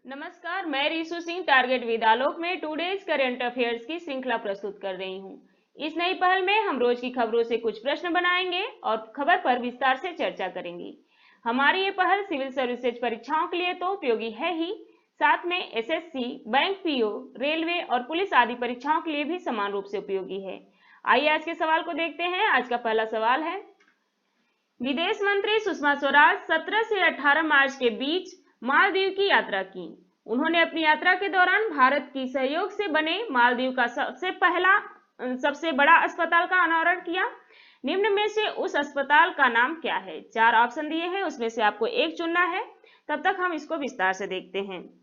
नमस्कार, मैं रीशु सिंह टारगेट वेदालोक में टुडेज करंट अफेयर्स की श्रृंखला प्रस्तुत कर रही हूं। इस नई पहल में हम रोज की खबरों से कुछ प्रश्न बनाएंगे और खबर पर विस्तार से चर्चा करेंगे। हमारी ये पहल सिविल सर्विसेज परीक्षाओं के लिए तो उपयोगी है ही, साथ में एसएससी, बैंक पीओ, रेलवे और पुलिस आदि परीक्षाओं के लिए भी समान रूप से उपयोगी है। आइए आज के सवाल को देखते हैं। आज का पहला सवाल है, विदेश मंत्री सुषमा स्वराज 17 से 18 मार्च के बीच मालदीव की यात्रा की। उन्होंने अपनी यात्रा के दौरान भारत की सहयोग से बने मालदीव का सबसे बड़ा अस्पताल का अनावरण किया। निम्न में से उस अस्पताल का नाम क्या है? 4 ऑप्शन दिए हैं, उसमें से आपको एक चुनना है। तब तक हम इसको विस्तार से देखते हैं।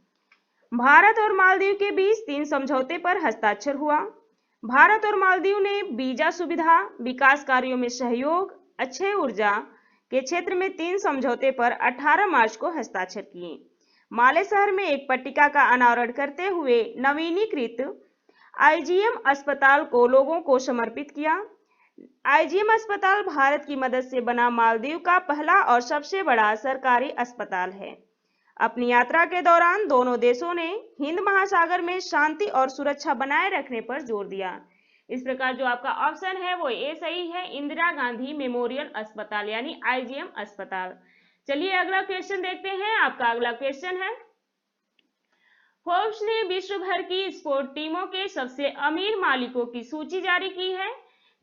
भारत और मालदीव के बीच 3 समझौते पर हस्ताक्षर हुआ। भारत और मालदीव ने वीजा सुविधा, विकास कार्यों में सहयोग, अक्षय ऊर्जा के क्षेत्र में 3 समझौते पर 18 मार्च को हस्ताक्षर किए। माले शहर में एक पट्टिका का अनावरण करते हुए नवीनीकृत आईजीएम अस्पताल को लोगों को समर्पित किया। आईजीएम अस्पताल भारत की मदद से बना मालदीव का पहला और सबसे बड़ा सरकारी अस्पताल है। अपनी यात्रा के दौरान दोनों देशों ने हिंद महासागर में शांति और सुरक्षा बनाए रखने पर जोर दिया। इस प्रकार जो आपका ऑप्शन है वो ए सही है, इंदिरा गांधी मेमोरियल अस्पताल यानी आईजीएम अस्पताल। चलिए अगला क्वेश्चन देखते हैं। आपका अगला क्वेश्चन है, फोर्ब्स ने विश्व भर की स्पोर्ट टीमों के सबसे अमीर मालिकों की सूची जारी की है।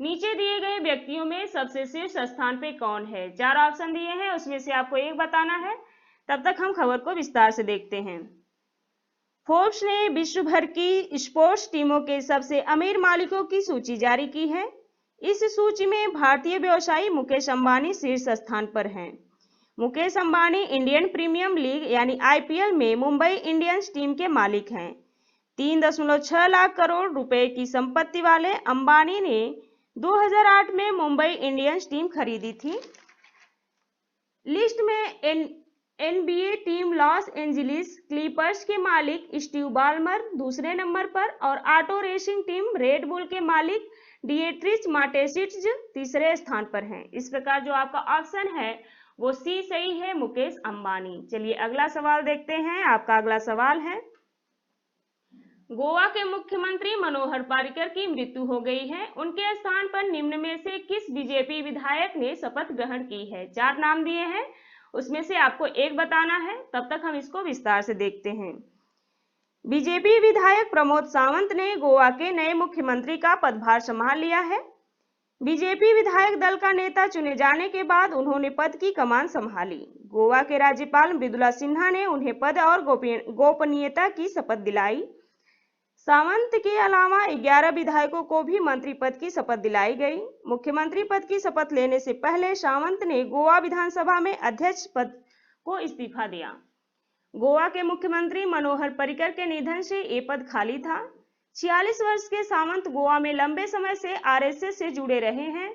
नीचे दिए गए व्यक्तियों में सबसे शीर्ष स्थान पे कौन है? 4 ऑप्शन दिए हैं, उसमें से आपको एक बताना है। तब तक हम खबर को विस्तार से देखते हैं। फोर्ब्स ने विश्व भर की स्पोर्ट्स टीमों के सबसे अमीर मालिकों की सूची जारी की है। इस सूची में भारतीय व्यवसायी मुकेश अंबानी शीर्ष स्थान पर हैं। Mukesh Ambani Indian Premier League यानी आईपीएल में मुंबई इंडियंस टीम के मालिक हैं। 3.6 लाख करोड़ रुपए की संपत्ति वाले अंबानी ने 2008 में मुंबई इंडियंस टीम खरीदी थी। लिस्ट में NBA team Los Angeles Clippers के मालिक स्टीव बाल्मर दूसरे नंबर पर और auto racing team red bull के मालिक डिएट्रिच माटेसिट्ज तीसरे स्थान पर हैं। इस प्रकार जो आपका ऑप्शन है वो सी सही है, मुकेश अंबानी। चलिए अगला सवाल देखते हैं। आपका अगला सवाल है, गोवा के मुख्यमंत्री मनोहर पर्रिकर की मृत्यु हो गई है। उनके स्थान पर निम्न में से किस बीजेपी विधायक ने शपथ ग्रहण की है? 4 नाम दिए हैं, उसमें से आपको एक बताना है। तब तक हम इसको विस्तार से देखते हैं। बीजेपी विधायक प्रमोद सावंत ने गोवा के नए मुख्यमंत्री का पदभार संभाल लिया है। बीजेपी विधायक दल का नेता चुने जाने के बाद उन्होंने पद की कमान संभाली। गोवा के राज्यपाल मृदुला सिन्हा ने उन्हें पद और गोपनीयता की शपथ दिलाई। सावंत के अलावा 11 विधायकों को भी मंत्री पद की शपथ दिलाई गई। मुख्यमंत्री पद की शपथ लेने से पहले सावंत ने गोवा विधानसभा में अध्यक्ष पद को इस्तीफा दिया। गोवा के मुख्यमंत्री मनोहर पर्रिकर के निधन से ये पद खाली था। 46 वर्ष के सावंत गोवा में लंबे समय से आरएसएस से जुड़े रहे हैं।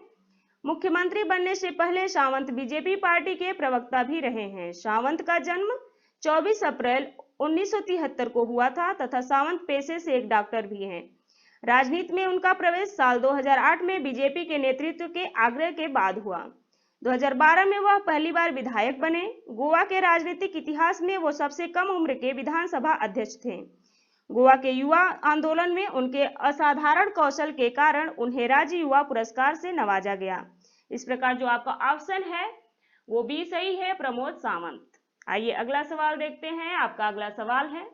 मुख्यमंत्री बनने से पहले सावंत बीजेपी पार्टी के प्रवक्ता भी रहे हैं। सावंत का जन्म 24 अप्रैल 1973 को हुआ था तथा सावंत पेशे से एक डॉक्टर भी हैं। राजनीति में उनका प्रवेश साल 2008 में बीजेपी के नेतृत्व के आग्रह के बाद हुआ। 2012 में वह पहली बार विधायक बने। गोवा के राजनीतिक इतिहास में वो सबसे कम उम्र के विधानसभा अध्यक्ष थे। गोवा के युवा आंदोलन में उनके असाधारण कौशल के कारण उन्हें राज्य युवा पुरस्कार से नवाजा गया। इस प्रकार जो आपका ऑप्शन है वो भी सही है, प्रमोद सावंत। आइए अगला सवाल देखते हैं। आपका अगला सवाल है,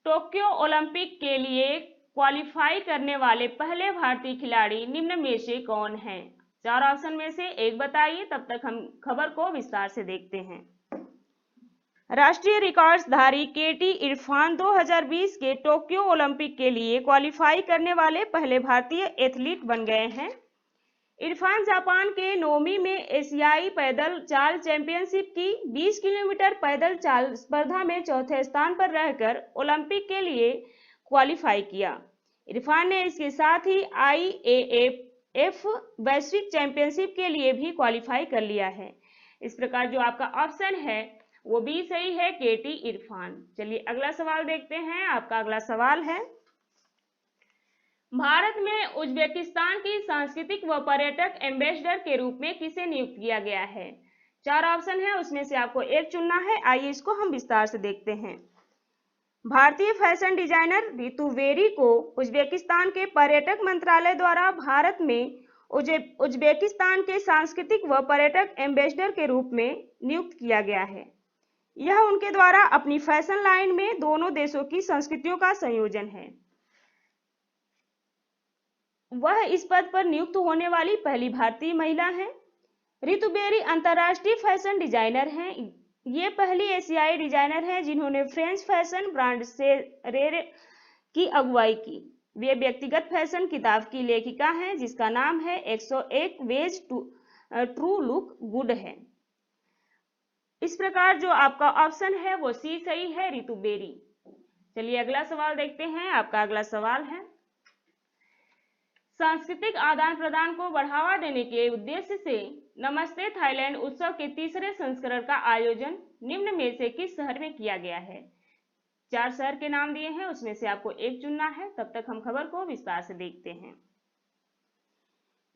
टोक्यो ओलंपिक के लिए क्वालिफाई करने वाले पहले भारतीय खिलाड़ी निम्न में से कौन हैं? 4 ऑप्शन में से एक बताइए। तब तक हम खबर को विस्तार से देखते हैं। राष्ट्रीय रिकॉर्ड्सधारी केटी इरफान 2020 के टोक्यो ओलंपिक के लिए क्वालिफाई करने वाले पहले भारतीय एथलीट बन गए हैं। इरफान जापान के नोमी में एशियाई पैदल चाल चैंपियनशिप की 20 किलोमीटर पैदल चाल स्पर्धा में चौथे स्थान पर रहकर ओलंपिक के लिए क्वालिफाई किया। इरफान ने इसके साथ ही IAAF वैश्विक चैंपियनशिप के लिए भी क्वालिफाई कर लिया है। इस प्रकार जो आपका ऑप्शन है वो बी सही है, केटी इरफान। चलिए अगला सवाल देखते हैं। आपका अगला सवाल है, भारत में उज्बेकिस्तान की सांस्कृतिक व पर्यटक एम्बेसडर के रूप में किसे नियुक्त किया गया है? 4 ऑप्शन है, उसमें से आपको एक चुनना है। आइए इसको हम विस्तार से देखते हैं। भारतीय फैशन डिजाइनर रितु बेरी को उज्बेकिस्तान के पर्यटक मंत्रालय द्वारा भारत में उज्बेकिस्तान के सांस्कृतिक व पर्यटक एम्बेसडर के रूप में नियुक्त किया गया है। यह उनके द्वारा अपनी फैशन लाइन में दोनों देशों की संस्कृतियों का संयोजन है। वह इस पद पर नियुक्त होने वाली पहली भारतीय महिला हैं। रितु बेरी अंतर्राष्ट्रीय फैशन डिजाइनर हैं। ये पहली एशियाई डिजाइनर हैं जिन्होंने फ्रेंच फैशन ब्रांड सेरेरे की अगुवाई की। वे व्यक्तिगत फैशन किताब की लेखिका हैं जिसका नाम है 101 ways to true look good है। इस प्रकार जो आपका ऑप्शन है वो सी सही है, रितु बेरी। चलिए अगला सवाल देखते हैं। आपका अगला सवाल है, सांस्कृतिक आदान प्रदान को बढ़ावा देने के उद्देश्य से नमस्ते थाईलैंड उत्सव के तीसरे संस्करण का आयोजन निम्न में से किस शहर में किया गया है? 4 शहर के नाम दिए हैं, उसमें से आपको एक चुनना है। तब तक हम खबर को विस्तार से देखते हैं।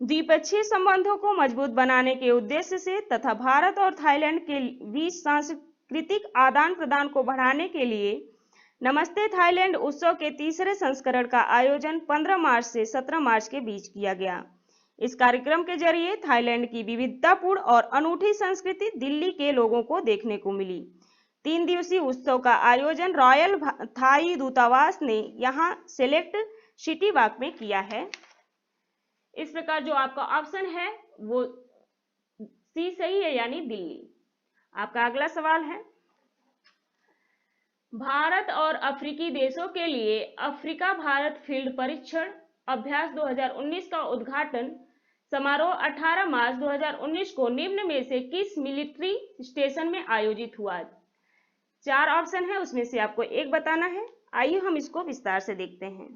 द्विपक्षीय संबंधों को मजबूत बनाने के उद्देश्य से तथा भारत और थाईलैंड के बीच सांस्कृतिक आदान प्रदान को बढ़ाने के लिए नमस्ते थाईलैंड उत्सव के तीसरे संस्करण का आयोजन 15 मार्च से 17 मार्च के बीच किया गया। इस कार्यक्रम के जरिए थाईलैंड की विविधतापूर्ण और अनूठी संस्कृति दिल्ली के लोगों को देखने को मिली। 3 दिवसीय उत्सव का आयोजन रॉयल थाई दूतावास ने यहां सेलेक्ट सिटी वॉक में किया है। इस प्रकार जो आपका ऑप्शन है वो सी सही है, यानी दिल्ली। आपका अगला सवाल है, भारत और अफ्रीकी देशों के लिए अफ्रीका भारत फील्ड परीक्षण अभ्यास 2019 का उद्घाटन समारोह 18 मार्च 2019 को निम्न में से किस मिलिट्री स्टेशन में आयोजित हुआ? 4 ऑप्शन है, उसमें से आपको एक बताना है। आइए हम इसको विस्तार से देखते हैं।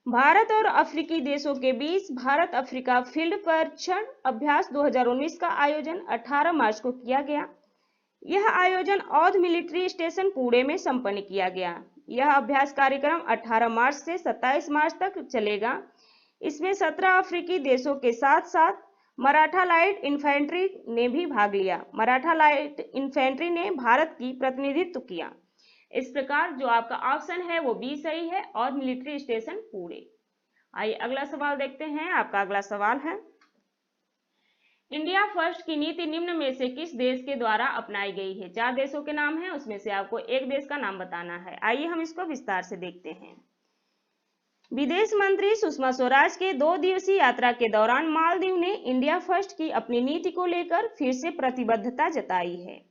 भारत और अफ्रीकी देशों के बीच भारत अफ्रीका फील्ड परीक्षण अभ्यास 2019 का आयोजन 18 मार्च को किया गया। यह आयोजन औध मिलिट्री स्टेशन पुणे में संपन्न किया गया। यह अभ्यास कार्यक्रम 18 मार्च से 27 मार्च तक चलेगा। इसमें 17 अफ्रीकी देशों के साथ साथ मराठा लाइट इन्फेंट्री ने भी भाग लिया। मराठा लाइट इन्फेंट्री ने भारत की प्रतिनिधित्व किया। इस प्रकार जो आपका ऑप्शन है वो बी सही है, और मिलिट्री स्टेशन पुणे। आइए अगला सवाल देखते हैं। आपका अगला सवाल है, इंडिया फर्स्ट की नीति निम्न में से किस देश के द्वारा अपनाई गई है? 4 देशों के नाम हैं, उसमें से आपको एक देश का नाम बताना है। आइए हम इसको विस्तार से देखते हैं। विदेश मंत्री सुषमा स्वराज के 2 दिवसीय यात्रा के दौरान मालदीव ने इंडिया फर्स्ट की अपनी नीति को लेकर फिर से प्रतिबद्धता जताई है।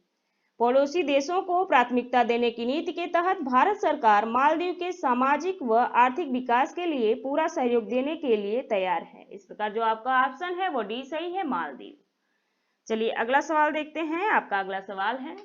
पड़ोसी देशों को प्राथमिकता देने की नीति के तहत भारत सरकार मालदीव के सामाजिक व आर्थिक विकास के लिए पूरा सहयोग देने के लिए तैयार है। इस प्रकार जो आपका ऑप्शन है वो डी सही है, मालदीव। चलिए अगला सवाल देखते हैं। आपका अगला सवाल है,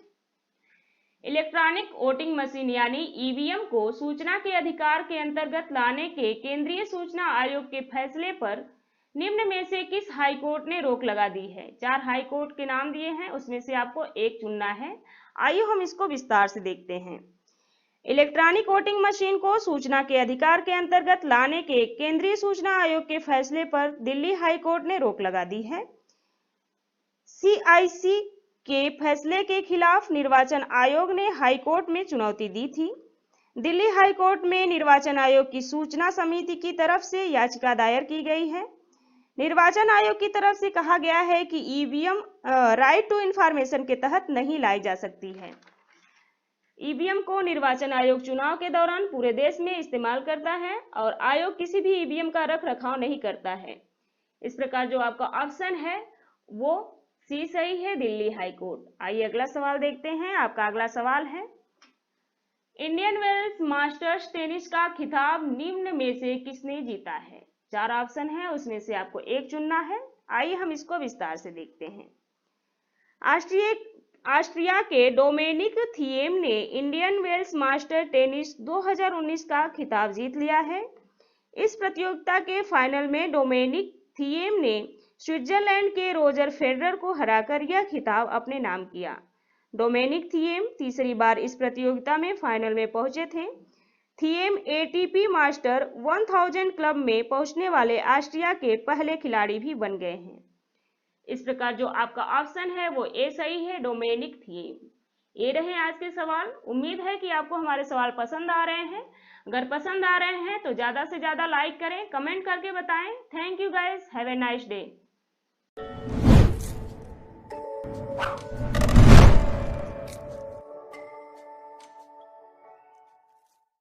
इलेक्ट्रॉनिक वोटिंग मशीन यानी ईवीएम को सूचना के अधिकार के अंतर्गत लाने के केंद्रीय सूचना आयोग के फैसले पर निम्न में से किस हाईकोर्ट ने रोक लगा दी है? 4 हाईकोर्ट के नाम दिए हैं, उसमें से आपको एक चुनना है। आइए हम इसको विस्तार से देखते हैं। इलेक्ट्रॉनिक वोटिंग मशीन को सूचना के अधिकार के अंतर्गत लाने के केंद्रीय सूचना आयोग के फैसले पर दिल्ली हाईकोर्ट ने रोक लगा दी है। CIC के फैसले के खिलाफ निर्वाचन आयोग ने हाईकोर्ट में चुनौती दी थी। दिल्ली हाईकोर्ट में निर्वाचन आयोग की सूचना समिति की तरफ से याचिका दायर की गई है। निर्वाचन आयोग की तरफ से कहा गया है कि ईवीएम राइट टू इंफॉर्मेशन के तहत नहीं लाई जा सकती है। ईवीएम को निर्वाचन आयोग चुनाव के दौरान पूरे देश में इस्तेमाल करता है और आयोग किसी भी ईवीएम का रख रखाव नहीं करता है। इस प्रकार जो आपका ऑप्शन है वो सी सही है, दिल्ली हाईकोर्ट। आइए अगला सवाल देखते हैं। आपका अगला सवाल है, इंडियन वेल्स मास्टर्स टेनिस का खिताब निम्न में से किसने जीता है? 4 ऑप्शन है, उसमें से आपको एक चुनना है। आइए हम इसको विस्तार से देखते हैं। ऑस्ट्रिया के डोमेनिक थिएम ने इंडियन वेल्स मास्टर टेनिस 2019 का खिताब जीत लिया है। इस प्रतियोगिता के फाइनल में डोमेनिक थिएम ने स्विट्जरलैंड के रोजर फेडरर को हराकर यह खिताब अपने नाम किया। डोमेनिक थिएम तीसरी बार इस प्रतियोगिता में फाइनल में पहुंचे थे। थिएम एटीपी मास्टर 1000 क्लब में पहुंचने वाले ऑस्ट्रिया के पहले खिलाड़ी भी बन गए हैं। इस प्रकार जो आपका ऑप्शन है वो ए सही है, डोमेनिक थिएम। ये रहे आज के सवाल। उम्मीद है कि आपको हमारे सवाल पसंद आ रहे हैं। अगर पसंद आ रहे हैं तो ज़्यादा से ज़्यादा लाइक करें, कमेंट करके बताएं। Thank you guys, have a nice day.